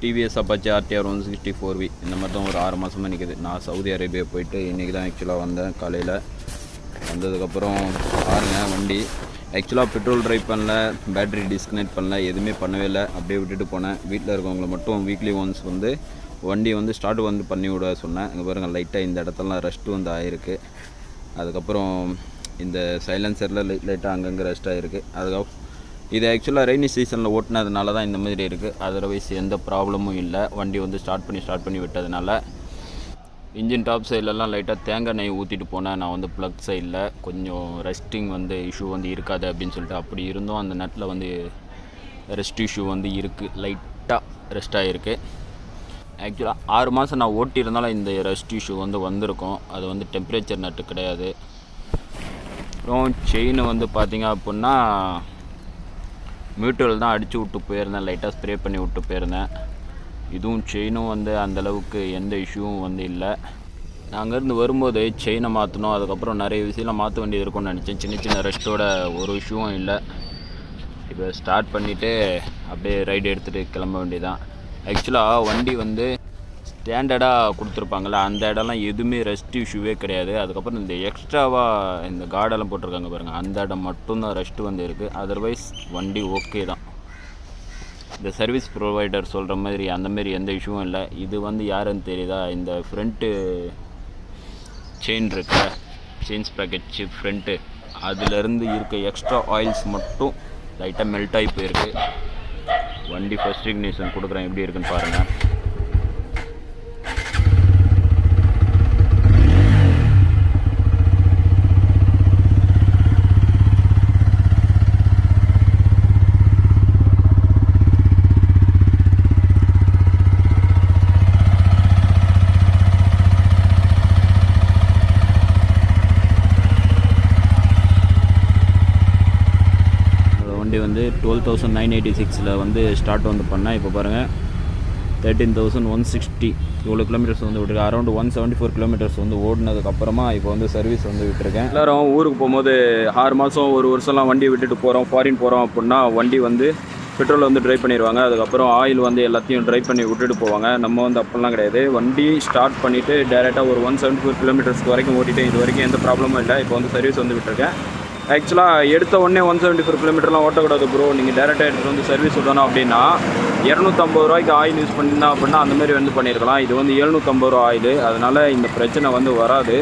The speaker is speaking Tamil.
டிவிஎஸ் அப்பாச்சி ஆர்டிஆர் 164V இந்த மாதிரி தான் ஒரு 6 மாதமாக நிற்குது. நான் சவுதி அரேபியா போயிட்டு இன்றைக்கி தான் ஆக்சுவலாக வந்தேன். காலையில் வந்ததுக்கப்புறம் பாருங்கள், வண்டி ஆக்சுவலாக பெட்ரோல் ட்ரைவ் பண்ணல, பேட்ரி டிஸ்கனெக்ட் பண்ணல, எதுவுமே பண்ணவே இல்லை. அப்படியே விட்டுட்டு போனேன். வீட்டில் இருக்கவங்களை மட்டும் வீக்லி ஒன்ஸ் வந்து வண்டி வந்து ஸ்டார்ட் வந்து பண்ணி விட சொன்னேன். இங்கே பாருங்கள், லைட்டாக இந்த இடத்துலாம் ரஸ்ட்டு வந்து ஆகிருக்கு. அதுக்கப்புறம் இந்த சைலன்சரில் லைட்டாக அங்கங்கே ரஸ்ட் ஆகிருக்கு. அதுக்கப்புறம் இது ஆக்சுவலாக ரெய்னி சீசனில் ஓட்டினதுனால தான் இந்த மாதிரி இருக்குது. அதர்வைஸ் எந்த ப்ராப்ளமும் இல்லை. வண்டி வந்து ஸ்டார்ட் பண்ணி விட்டதுனால இன்ஜின் டாப் சைட்லலாம் லைட்டாக தேங்காய் நெய் ஊற்றிட்டு போனேன். நான் வந்து ப்ளக் சைடில் கொஞ்சம் ரெஸ்டிங் வந்து இஷ்யூ வந்து இருக்காது அப்படின்னு சொல்லிட்டு, அப்படி இருந்தும் அந்த நட்டில் வந்து ரெஸ்ட் இஷ்யூ வந்து இருக்குது. லைட்டாக ரெஸ்ட் ஆகிருக்கு. ஆக்சுவலாக 6 மாதம் நான் ஓட்டியிருந்தாலும் இந்த ரெஸ்ட் இஷ்யூ வந்து வந்திருக்கும். அது வந்து டெம்பரேச்சர் நட்டு கிடையாது. அப்புறம் செயின் வந்து பார்த்திங்க அப்படின்னா மியூட்ரல் தான் அடித்து விட்டு போயிருந்தேன். லைட்டாக ஸ்ப்ரே பண்ணி விட்டு போயிருந்தேன். இதுவும் செயினும் வந்து அந்தளவுக்கு எந்த இஷ்யூவும் வந்து இல்லை. நான் அங்கேருந்து வரும்போது செயினை மாற்றணும், அதுக்கப்புறம் நிறைய விஷயம்லாம் மாற்ற வேண்டியது இருக்கும்னு நினச்சேன். சின்ன ரெஸ்ட்டோட ஒரு இஷ்யூவும் இல்லை. இப்போ ஸ்டார்ட் பண்ணிவிட்டு அப்படியே ரைடு எடுத்துகிட்டு கிளம்ப வேண்டியதான். ஆக்சுவலாக வண்டி வந்து ஸ்டாண்டர்டாக கொடுத்துருப்பாங்களே, அந்த இடம்லாம் எதுவுமே ரெஸ்ட் இஷ்யூவே கிடையாது. அதுக்கப்புறம் இந்த எக்ஸ்ட்ராவாக இந்த கார்டெல்லாம் போட்டிருக்காங்க பாருங்கள், அந்த இடம் மட்டும்தான் ரெஸ்ட்டு வந்து இருக்குது. அதர்வைஸ் வண்டி ஓகே தான். இந்த சர்வீஸ் ப்ரொவைடர் சொல்கிற மாதிரி அந்தமாரி எந்த இஷ்யூவும் இல்லை. இது வந்து யாருன்னு தெரியுதா, இந்த ஃப்ரண்ட்டு செயின் இருக்க செயின் ஸ்ப்ராக்கெட் ஃப்ரண்ட்டு அதிலேருந்து இருக்க எக்ஸ்ட்ரா ஆயில்ஸ் மட்டும் லைட்டாக மெல்ட் ஆகி போயிருக்கு. வண்டி ஃபஸ்ட் இக்னிஷன் கொடுக்குறேன், எப்படி இருக்குன்னு பாருங்கள். வண்டி வந்து 12,986 வந்து ஸ்டார்ட் வந்து பண்ணேன். இப்போ பாருங்கள் 13,160 இவ்வளோ கிலோமீட்டர்ஸ் வந்து விட்டுருக்கேன். அரௌண்ட் 174 கிலோமீட்டர்ஸ் வந்து ஓடினதுக்கப்புறமா இப்போ வந்து சர்வீஸ் வந்து விட்டுருக்கேன். எல்லோரும் ஊருக்கு போகும்போது 6 மாதம் 1 வருஷம்லாம் வண்டி விட்டுட்டு போகிறோம், ஃபாரின் போகிறோம் அப்படின்னா வண்டி வந்து பெட்ரோல் வந்து ட்ரைவ் பண்ணிடுவாங்க. அதுக்கப்புறம் ஆயில் வந்து எல்லாத்தையும் ட்ரைவ் பண்ணி விட்டுட்டு போவாங்க. நம்ம வந்து அப்படிலாம் கிடையாது. வண்டி ஸ்டார்ட் பண்ணிவிட்டு டேரெக்டாக ஒரு 174 கிலோமீட்டர்ஸ்க்கு வரைக்கும் ஓட்டிட்டு இது வரைக்கும் எந்த ப்ராப்ளமும் இல்லை. இப்போ வந்து சர்வீஸ் வந்து விட்டுருக்கேன். ஆக்சுவலாக எடுத்த உடனே 174 கிலோமீட்டர்லாம் ஓட்டக்கூடாது ப்ரோ. நீங்கள் டேரெக்டாக எடுத்துகிட்டு வந்து சர்வீஸ் விடணும் அப்படின்னா 250 ரூபாய்க்கு ஆயில் யூஸ் பண்ணினா அப்படின்னா அந்தமாரி வந்து பண்ணியிருக்கலாம். இது வந்து 750 ரூபா ஆயில், அதனால் இந்த பிரச்சனை வந்து வராது.